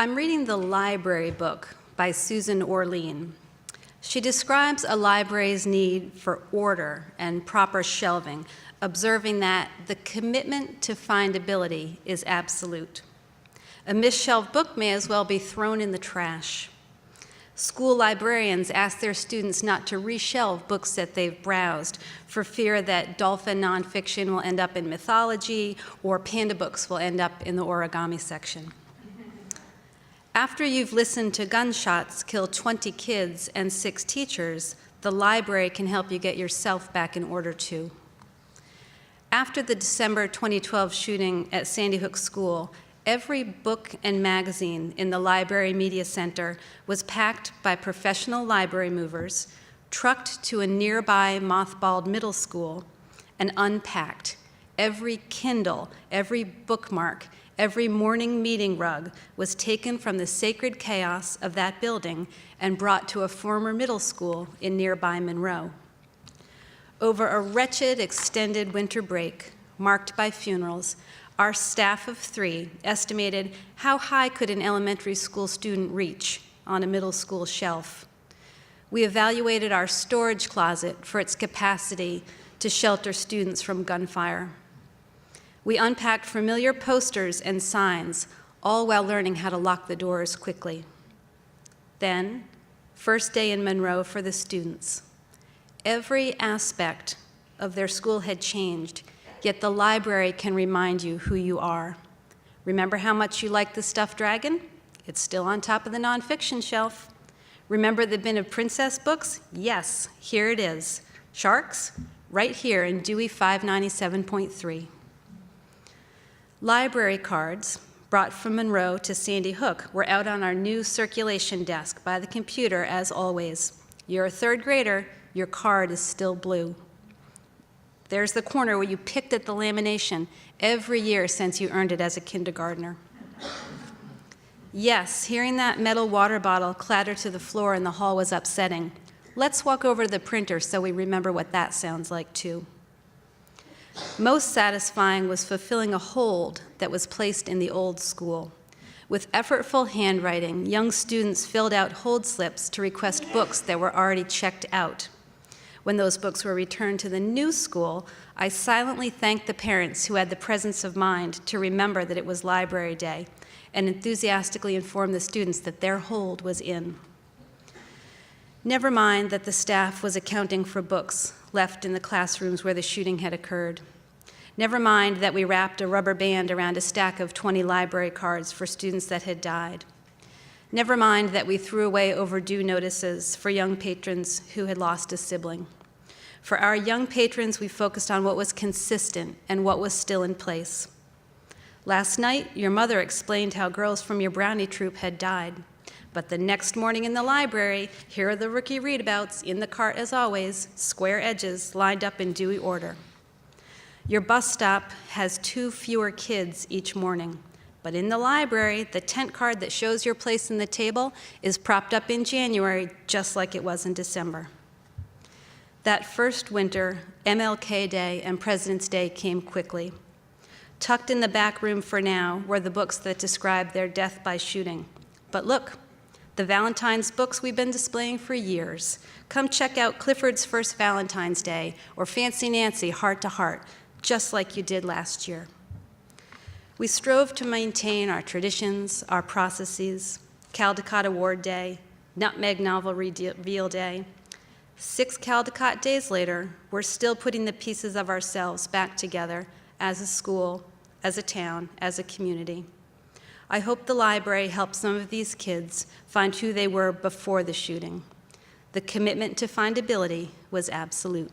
I'm reading The Library Book by Susan Orlean. She describes a library's need for order and proper shelving, observing that the commitment to findability is absolute. A misshelved book may as well be thrown in the trash. School librarians ask their students not to reshelve books that they've browsed for fear that dolphin nonfiction will end up in mythology or panda books will end up in the origami section. After you've listened to gunshots kill 20 kids and 6 teachers, the library can help you get yourself back in order too. After the December 2012 shooting at Sandy Hook School, every book and magazine in the Library Media Center was packed by professional library movers, trucked to a nearby mothballed middle school, and unpacked. Every Kindle, every bookmark, every morning meeting rug was taken from the sacred chaos of that building and brought to a former middle school in nearby Monroe. Over a wretched extended winter break, marked by funerals, our staff of 3 estimated how high could an elementary school student reach on a middle school shelf. We evaluated our storage closet for its capacity to shelter students from gunfire. We unpacked familiar posters and signs, all while learning how to lock the doors quickly. Then, first day in Monroe for the students. Every aspect of their school had changed, yet the library can remind you who you are. Remember how much you liked the stuffed dragon? It's still on top of the nonfiction shelf. Remember the bin of princess books? Yes, here it is. Sharks? Right here in Dewey 597.3. Library cards, brought from Monroe to Sandy Hook, were out on our new circulation desk by the computer as always. You're a 3rd grader, your card is still blue. There's the corner where you picked at the lamination every year since you earned it as a kindergartner. Yes, hearing that metal water bottle clatter to the floor in the hall was upsetting. Let's walk over to the printer so we remember what that sounds like too. Most satisfying was fulfilling a hold that was placed in the old school. With effortful handwriting, young students filled out hold slips to request books that were already checked out. When those books were returned to the new school, I silently thanked the parents who had the presence of mind to remember that it was library day and enthusiastically informed the students that their hold was in. Never mind that the staff was accounting for books left in the classrooms where the shooting had occurred. Never mind that we wrapped a rubber band around a stack of 20 library cards for students that had died. Never mind that we threw away overdue notices for young patrons who had lost a sibling. For our young patrons, we focused on what was consistent and what was still in place. Last night, your mother explained how girls from your brownie troop had died. But the next morning in the library, here are the rookie readabouts in the cart as always, square edges lined up in Dewey order. Your bus stop has 2 fewer kids each morning. But in the library, the tent card that shows your place in the table is propped up in January, just like it was in December. That first winter, MLK Day and President's Day came quickly. Tucked in the back room for now were the books that describe their death by shooting. But look, the Valentine's books we've been displaying for years. Come check out Clifford's First Valentine's Day or Fancy Nancy Heart to Heart, just like you did last year. We strove to maintain our traditions, our processes, Caldecott Award Day, Nutmeg Novel Reveal Day. 6 Caldecott days later, we're still putting the pieces of ourselves back together as a school, as a town, as a community. I hope the library helped some of these kids find who they were before the shooting. The commitment to findability was absolute.